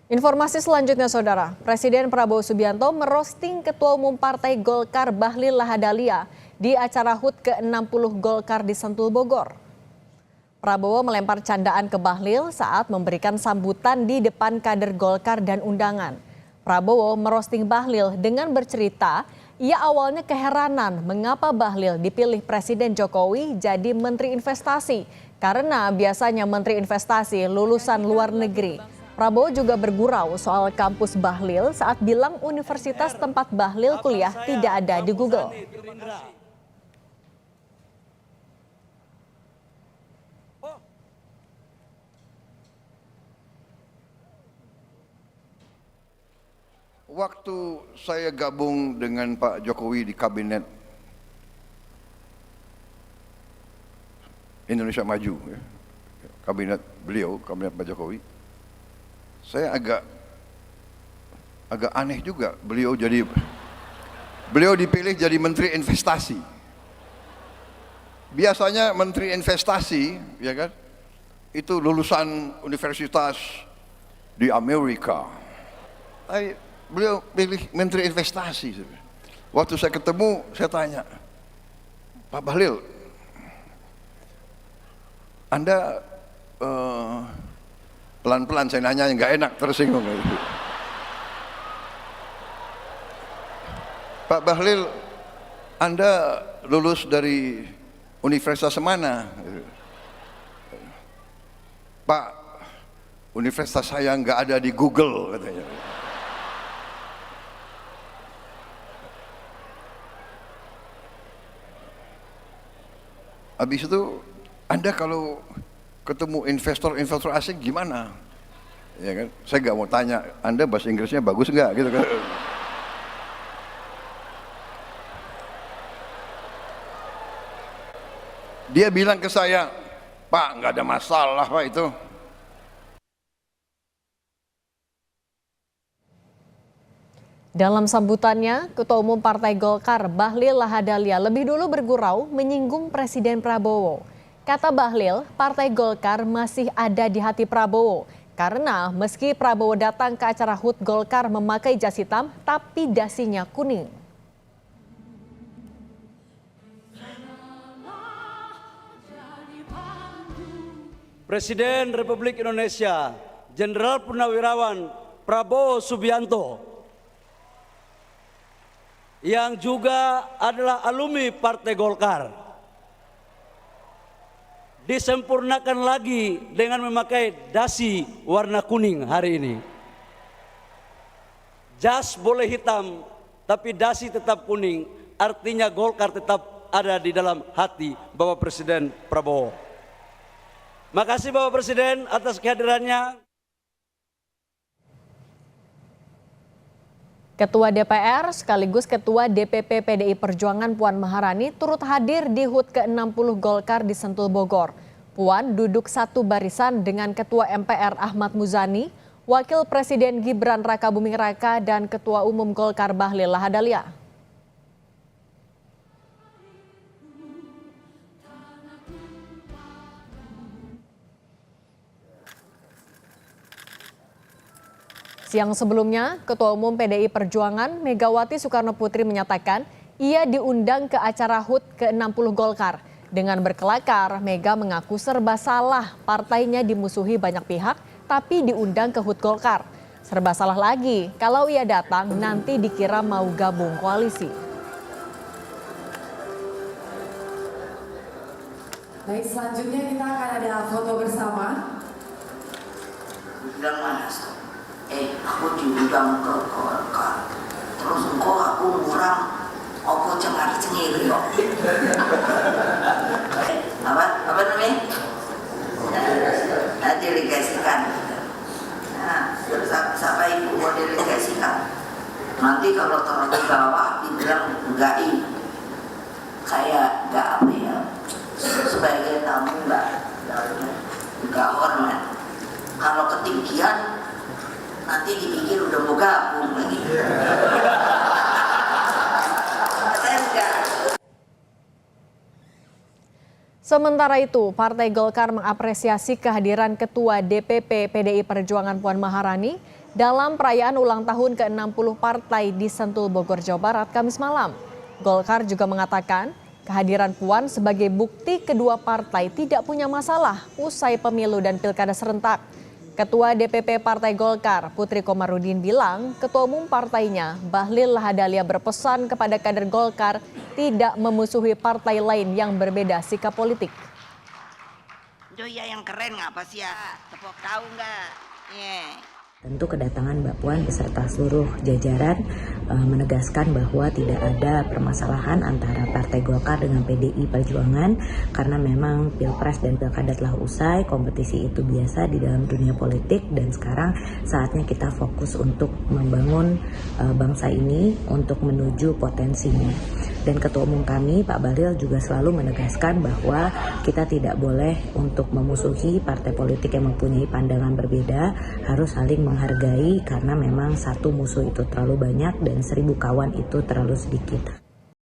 Informasi selanjutnya, Saudara. Presiden Prabowo Subianto merosting Ketua Umum Partai Golkar Bahlil Lahadalia di acara HUT ke-60 Golkar di Sentul, Bogor. Prabowo melempar candaan ke Bahlil saat memberikan sambutan di depan kader Golkar dan undangan. Prabowo merosting Bahlil dengan bercerita, ia awalnya keheranan mengapa Bahlil dipilih Presiden Jokowi jadi Menteri Investasi, karena biasanya Menteri Investasi lulusan luar negeri. Prabowo juga bergurau soal kampus Bahlil saat bilang universitas tempat Bahlil kuliah tidak ada di Google. Waktu saya gabung dengan Pak Jokowi di Kabinet Indonesia Maju, Kabinet beliau, Kabinet Pak Jokowi, saya agak aneh juga beliau dipilih jadi Menteri Investasi. Biasanya Menteri Investasi, ya kan, itu lulusan universitas di Amerika. Beliau pilih Menteri Investasi. Waktu saya ketemu, saya tanya, Pak Bahlil, Anda pelan-pelan saya nanya, nggak enak, tersinggung. Pak Bahlil, Anda lulus dari universitas mana? Pak, universitas saya nggak ada di Google, katanya. Habis itu, Anda kalau ketemu investor asing gimana? Ya kan? Saya nggak mau tanya, Anda bahasa Inggrisnya bagus nggak? Gitu kan? Dia bilang ke saya, Pak, nggak ada masalah Pak itu. Dalam sambutannya, Ketua Umum Partai Golkar Bahlil Lahadalia lebih dulu bergurau menyinggung Presiden Prabowo. Kata Bahlil, Partai Golkar masih ada di hati Prabowo. Karena meski Prabowo datang ke acara HUT Golkar memakai jas hitam, tapi dasinya kuning. Presiden Republik Indonesia, Jenderal Purnawirawan Prabowo Subianto, yang juga adalah alumni Partai Golkar, disempurnakan lagi dengan memakai dasi warna kuning hari ini. Jas boleh hitam, tapi dasi tetap kuning, artinya Golkar tetap ada di dalam hati Bapak Presiden Prabowo. Makasih Bapak Presiden atas kehadirannya. Ketua DPR sekaligus Ketua DPP PDI Perjuangan Puan Maharani turut hadir di HUT ke-60 Golkar di Sentul, Bogor. Puan duduk satu barisan dengan Ketua MPR Ahmad Muzani, Wakil Presiden Gibran Rakabuming Raka, dan Ketua Umum Golkar Bahlil Lahadalia. Siang sebelumnya, Ketua Umum PDI Perjuangan Megawati Soekarnoputri menyatakan ia diundang ke acara HUT ke-60 Golkar. Dengan berkelakar, Mega mengaku serba salah partainya dimusuhi banyak pihak, tapi diundang ke HUT Golkar. Serba salah lagi, kalau ia datang nanti dikira mau gabung koalisi. Baik, selanjutnya kita akan ada foto bersama. Bilang mana? Aku diundang ke Golkar, terus engkau aku murang, aku cengar-cengir yo. Apa namanya? Delegasikan. Nah, terus siapa ibu mau delegasikan? Nanti kalau taruh di bawah dibilang enggak kayak enggak apa ya, sebagai tamu enggak hormat. Kalau ketinggian nanti dipikir udah mau gabung lagi. Saya enggak. Sementara itu, Partai Golkar mengapresiasi kehadiran Ketua DPP PDI Perjuangan Puan Maharani dalam perayaan ulang tahun ke-60 partai di Sentul, Bogor, Jawa Barat, Kamis malam. Golkar juga mengatakan kehadiran Puan sebagai bukti kedua partai tidak punya masalah usai pemilu dan pilkada serentak. Ketua DPP Partai Golkar, Putri Komarudin bilang ketua umum partainya, Bahlil Lahadalia berpesan kepada kader Golkar tidak memusuhi partai lain yang berbeda sikap politik. Joya yang keren ngapa sih ya? Tepuk tahu nggak? Tentu kedatangan Mbak Puan beserta seluruh jajaran menegaskan bahwa tidak ada permasalahan antara Partai Golkar dengan PDI Perjuangan karena memang Pilpres dan Pilkada telah usai, kompetisi itu biasa di dalam dunia politik dan sekarang saatnya kita fokus untuk membangun bangsa ini untuk menuju potensinya. Dan Ketua Umum kami, Pak Bahlil, juga selalu menegaskan bahwa kita tidak boleh untuk memusuhi partai politik yang mempunyai pandangan berbeda, harus saling menghargai karena memang satu musuh itu terlalu banyak dan 1000 kawan itu terlalu sedikit.